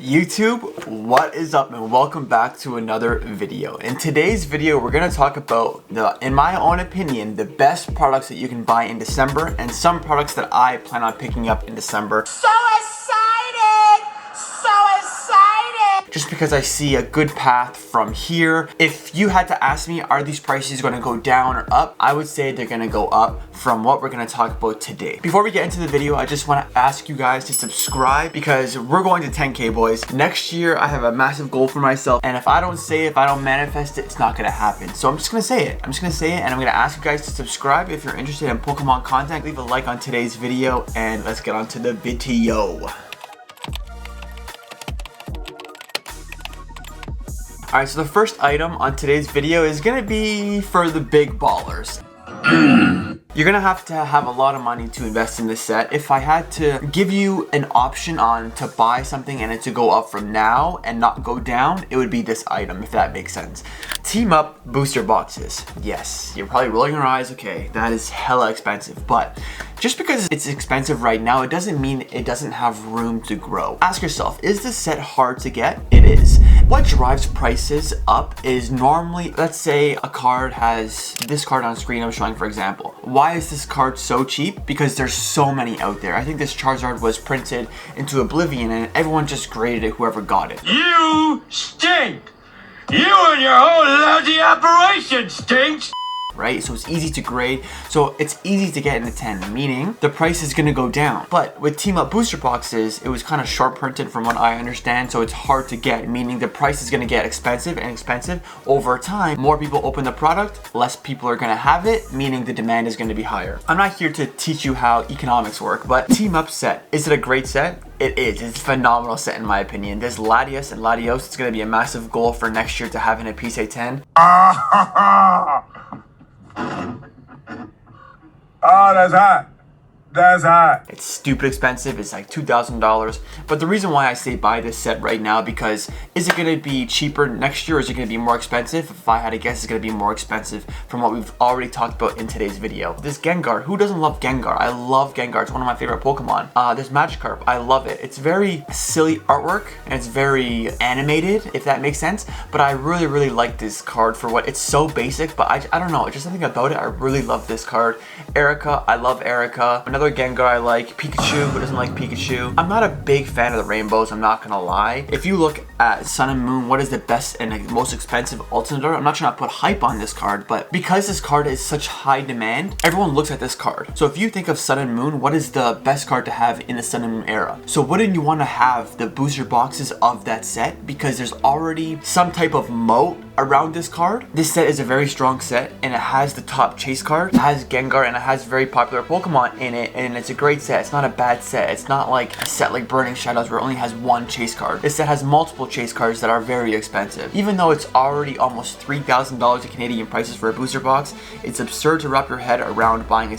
YouTube, what is up and welcome back to another video. In today's video, we're going to talk about in my own opinion, the best products that you can buy in December and some products that I plan on picking up in December. So excited! So excited! Just because I see a good path from here. If you had to ask me, are these prices going to go down or up? I would say they're going to go up from what we're going to talk about today. Before we get into the video, I just want to ask you guys to subscribe because we're going to 10K, boys. Next year, I have a massive goal for myself, and if I don't say it, if I don't manifest it, it's not going to happen. So I'm just going to say it. I'm just going to say it, and I'm going to ask you guys to subscribe if you're interested in Pokemon content. Leave a like on today's video, and let's get on to the video. Alright, so the first item on today's video is going to be for the big ballers. You're gonna have to have a lot of money to invest in this set. If I had to give you an option on to buy something and it to go up from now and not go down, it would be this item, if that makes sense. Team Up booster boxes. Yes, you're probably rolling your eyes. Okay, that is hella expensive, but just because it's expensive right now, it doesn't mean it doesn't have room to grow. Ask yourself, is this set hard to get? It is. What drives prices up is normally, let's say a card has this card on screen I'm showing, for example. Why is this card so cheap? Because there's so many out there. I think this Charizard was printed into oblivion and everyone just graded it, whoever got it. You stink! You and your whole lousy operation stinks! Right? So it's easy to grade, so it's easy to get in a 10, meaning the price is gonna go down. But with Team Up booster boxes, it was kind of short printed from what I understand, so it's hard to get, meaning the price is gonna get expensive and expensive over time. More people open the product, less people are gonna have it, meaning the demand is gonna be higher. I'm not here to teach you how economics work, but Team Up set, is it a great set? It is. It's a phenomenal set in my opinion. There's Latios and Latios. It's gonna be a massive goal for next year to have in a PSA 10. Oh, that's hot. That's hot. It's stupid expensive. It's like $2,000. But the reason why I say buy this set right now, because is it going to be cheaper next year or is it going to be more expensive? If I had to guess, it's going to be more expensive from what we've already talked about in today's video. This Gengar, who doesn't love Gengar? I love Gengar. It's one of my favorite Pokemon. This Magikarp, I love it. It's very silly artwork and it's very animated, if that makes sense. But I really, really like this card for what it's so basic, but I don't know. Just something about it. I really love this card. Erica, I love Erica. Another Gengar I like. Pikachu, who doesn't like Pikachu? I'm not a big fan of the rainbows, I'm not gonna lie. If you look at Sun and Moon, what is the best and most expensive Alternator? I'm not trying to put hype on this card, but because this card is such high demand, everyone looks at this card. So if you think of Sun and Moon, what is the best card to have in the Sun and Moon era? So wouldn't you want to have the booster boxes of that set? Because there's already some type of moat around this card. This set is a very strong set and it has the top chase card. It has Gengar and it has very popular Pokemon in it, and it's a great set. It's not a bad set. It's not like a set like Burning Shadows where it only has one chase card. This set has multiple chase cards that are very expensive. Even though it's already almost $3,000 in Canadian prices for a booster box, it's absurd to wrap your head around buying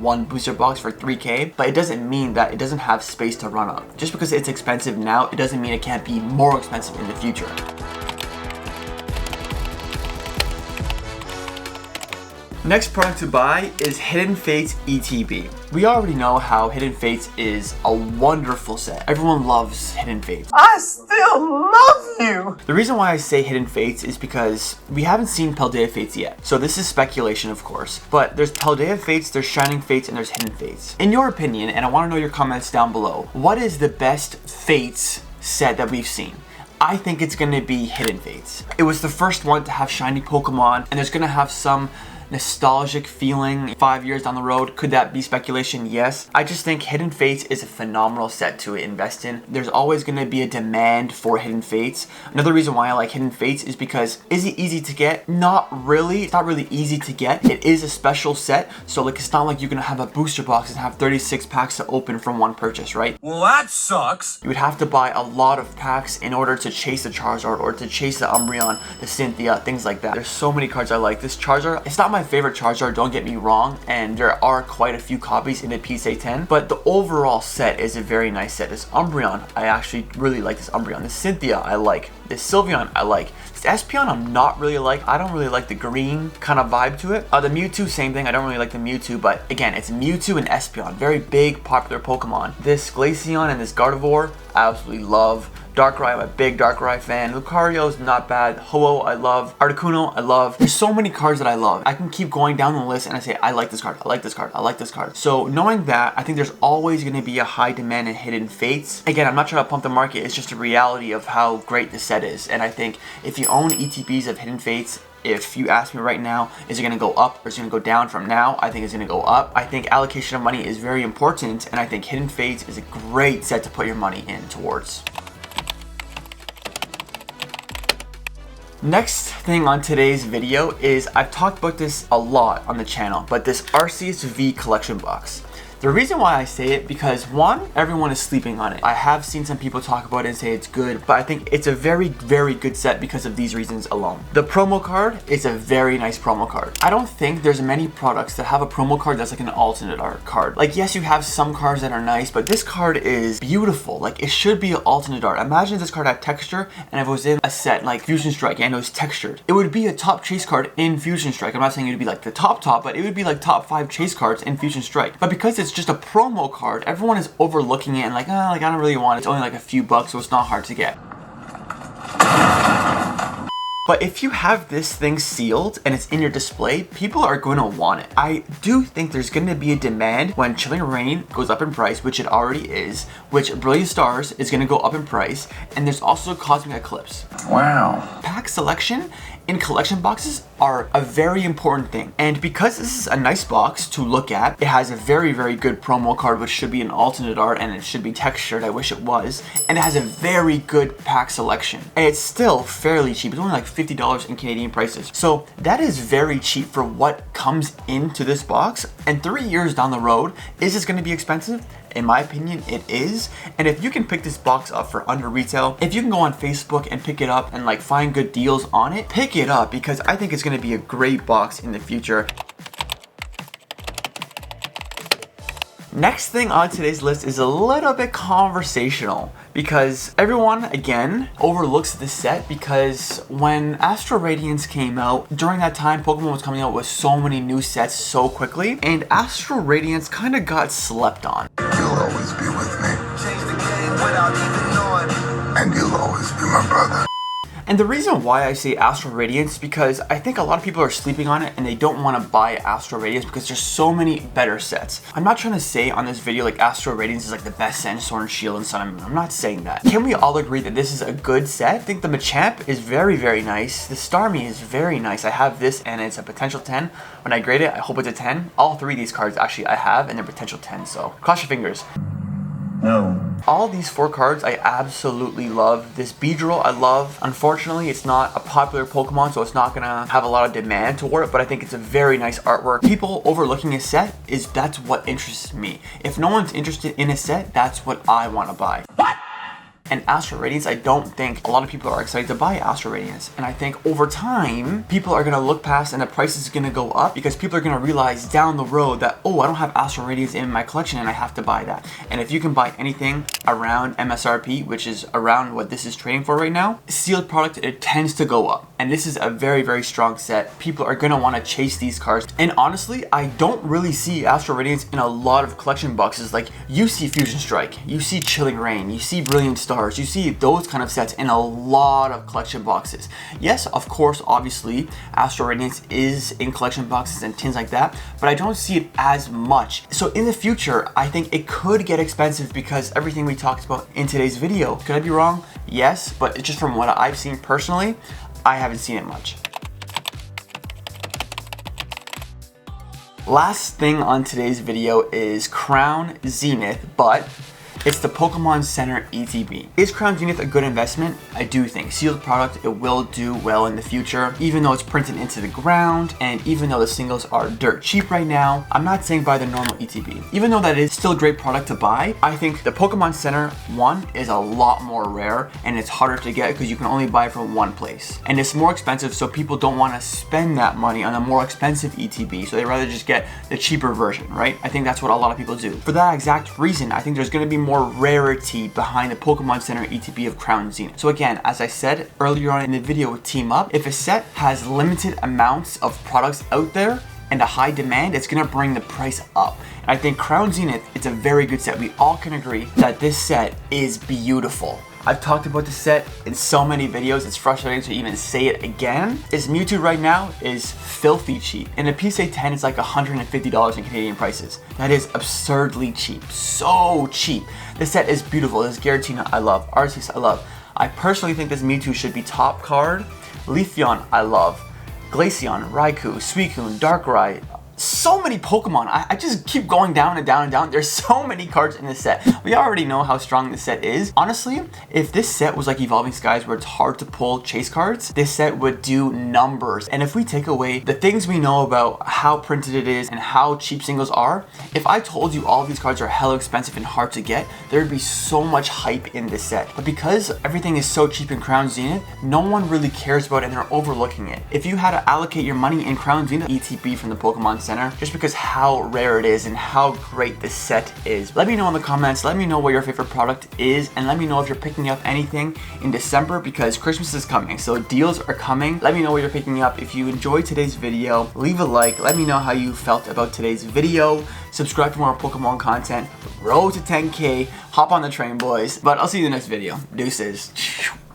one booster box for 3K, but it doesn't mean that it doesn't have space to run up. Just because it's expensive now, it doesn't mean it can't be more expensive in the future. Next product to buy is Hidden Fates ETB. We already know how Hidden Fates is a wonderful set. Everyone loves Hidden Fates. I still love you. The reason why I say Hidden Fates is because we haven't seen Paldea Fates yet. So this is speculation, of course. But there's Paldea Fates, there's Shining Fates, and there's Hidden Fates. In your opinion, and I want to know your comments down below, what is the best Fates set that we've seen? I think it's going to be Hidden Fates. It was the first one to have shiny Pokemon, and there's going to have some nostalgic feeling 5 years down the road. Could that be speculation? Yes. I just think Hidden Fates is a phenomenal set to invest in. There's always going to be a demand for Hidden Fates. Another reason why I like Hidden Fates is because, is it easy to get? Not really. It's not really easy to get. It is a special set, so like it's not like you're going to have a booster box and have 36 packs to open from one purchase, right? Well, that sucks. You would have to buy a lot of packs in order to chase the Charizard or to chase the Umbreon, the Cynthia, things like that. There's so many cards I like. This Charizard, it's not my favorite Charizard, don't get me wrong, and there are quite a few copies in the PSA 10, but the overall set is a very nice set. This Umbreon, I actually really like this Umbreon. This Cynthia, I like. This Sylveon I like. This Espeon I'm not really like. I don't really like the green kind of vibe to it. The Mewtwo, same thing. I don't really like the Mewtwo, but again, it's Mewtwo and Espeon. Very big, popular Pokemon. This Glaceon and this Gardevoir, I absolutely love. Darkrai, I'm a big Darkrai fan. Lucario is not bad. Ho-Oh, I love. Articuno, I love. There's so many cards that I love. I can keep going down the list and I say, I like this card, I like this card, I like this card. So knowing that, I think there's always going to be a high demand in Hidden Fates. Again, I'm not trying to pump the market. It's just a reality of how great this set is. And I think if you own ETBs of Hidden Fates, if you ask me right now, is it going to go up or is it going to go down from now? I think it's going to go up. I think allocation of money is very important, and I think Hidden Fates is a great set to put your money in towards. Next thing on today's video is, I've talked about this a lot on the channel, but this Arceus V collection box. The reason why I say it, because one, everyone is sleeping on it. I have seen some people talk about it and say it's good, but I think it's a very, very good set because of these reasons alone. The promo card is a very nice promo card. I don't think there's many products that have a promo card that's like an alternate art card. Like, yes, you have some cards that are nice, but this card is beautiful. Like, it should be an alternate art. Imagine if this card had texture and if it was in a set like Fusion Strike and it was textured. It would be a top chase card in Fusion Strike. I'm not saying it would be like the top, but it would be like top 5 chase cards in Fusion Strike. But because it's just a promo card, everyone is overlooking it and like, I don't really want it. It's only like a few bucks, so it's not hard to get. But if you have this thing sealed and it's in your display, people are going to want it. I do think there's going to be a demand when Chilling Reign goes up in price, which it already is, which Brilliant Stars is going to go up in price, and there's also Cosmic Eclipse. Wow. Pack selection in collection boxes are a very important thing. And because this is a nice box to look at, it has a very, very good promo card, which should be an alternate art and it should be textured. I wish it was. And it has a very good pack selection. And it's still fairly cheap. It's only like $50 in Canadian prices. So that is very cheap for what comes into this box. And 3 years down the road, is this going to be expensive? In my opinion, it is. And if you can pick this box up for under retail, if you can go on Facebook and pick it up and like find good deals on it, pick it up, because I think it's going to be a great box in the future. Next thing on today's list is a little bit conversational, because everyone, again, overlooks this set, because when Astro Radiance came out, during that time, Pokemon was coming out with so many new sets so quickly, and Astro Radiance kind of got slept on. You'll always be with me. Change the game without even knowing. And you'll always be my brother. And the reason why I say Astro Radiance is because I think a lot of people are sleeping on it and they don't want to buy Astro Radiance because there's so many better sets. I'm not trying to say on this video like Astro Radiance is like the best set in Sword and Shield and Sun and Moon. I'm not saying that. Can we all agree that this is a good set? I think the Machamp is very, very nice. The Starmie is very nice. I have this and it's a potential 10. When I grade it, I hope it's a 10. All 3 of these cards actually I have and they're potential 10, so cross your fingers. No. All these 4 cards I absolutely love. This Beedrill I love. Unfortunately, it's not a popular Pokemon, so it's not gonna have a lot of demand toward it, but I think it's a very nice artwork. People overlooking a set, that's what interests me. If no one's interested in a set, that's what I want to buy. What? And Astro Radiance, I don't think a lot of people are excited to buy Astro Radiance. And I think over time, people are going to look past and the price is going to go up because people are going to realize down the road that, oh, I don't have Astro Radiance in my collection and I have to buy that. And if you can buy anything around MSRP, which is around what this is trading for right now, sealed product, it tends to go up. And this is a very, very strong set. People are going to want to chase these cards. And honestly, I don't really see Astro Radiance in a lot of collection boxes. Like, you see Fusion Strike, you see Chilling Reign, you see Brilliant Stars, you see those kind of sets in a lot of collection boxes. Yes, of course, obviously, Astro Radiance is in collection boxes and tins like that, but I don't see it as much. So in the future, I think it could get expensive because everything we talked about in today's video. Could I be wrong? Yes, but it's just from what I've seen personally, I haven't seen it much. Last thing on today's video is Crown Zenith, but it's the Pokemon Center ETB. Is Crown Zenith a good investment? I do think. Sealed product, it will do well in the future. Even though it's printed into the ground, and even though the singles are dirt cheap right now, I'm not saying buy the normal ETB. Even though that is still a great product to buy, I think the Pokemon Center one is a lot more rare, and it's harder to get because you can only buy it from one place. And it's more expensive, so people don't want to spend that money on a more expensive ETB, so they rather just get the cheaper version, right? I think that's what a lot of people do. For that exact reason, I think there's going to be more more rarity behind the Pokemon Center ETB of Crown Zenith. So again, as I said earlier on in the video with Team Up, if a set has limited amounts of products out there and a high demand, it's gonna bring the price up. And I think Crown Zenith, it's a very good set. We all can agree that this set is beautiful. I've talked about this set in so many videos, it's frustrating to even say it again. Its Mewtwo right now is filthy cheap. And a PSA 10 is like $150 in Canadian prices. That is absurdly cheap, so cheap. This set is beautiful. This Giratina I love, Arceus I love. I personally think this Mewtwo should be top card. Leafeon I love. Glaceon, Raikou, Suicune, Darkrai. So many Pokemon. I just keep going down and down and down. There's so many cards in this set. We already know how strong this set is. Honestly, if this set was like Evolving Skies where it's hard to pull chase cards, this set would do numbers. And if we take away the things we know about how printed it is and how cheap singles are, if I told you all of these cards are hella expensive and hard to get, there would be so much hype in this set. But because everything is so cheap in Crown Zenith, no one really cares about it and they're overlooking it. If you had to allocate your money in Crown Zenith ETB from the Pokemon Center, just because how rare it is and how great this set is. Let me know in the comments, let me know what your favorite product is, and let me know if you're picking up anything in December because Christmas is coming, so deals are coming. Let me know what you're picking up. If you enjoyed today's video, leave a like, let me know how you felt about today's video, subscribe for more Pokemon content, road to 10K, hop on the train boys, but I'll see you in the next video. Deuces.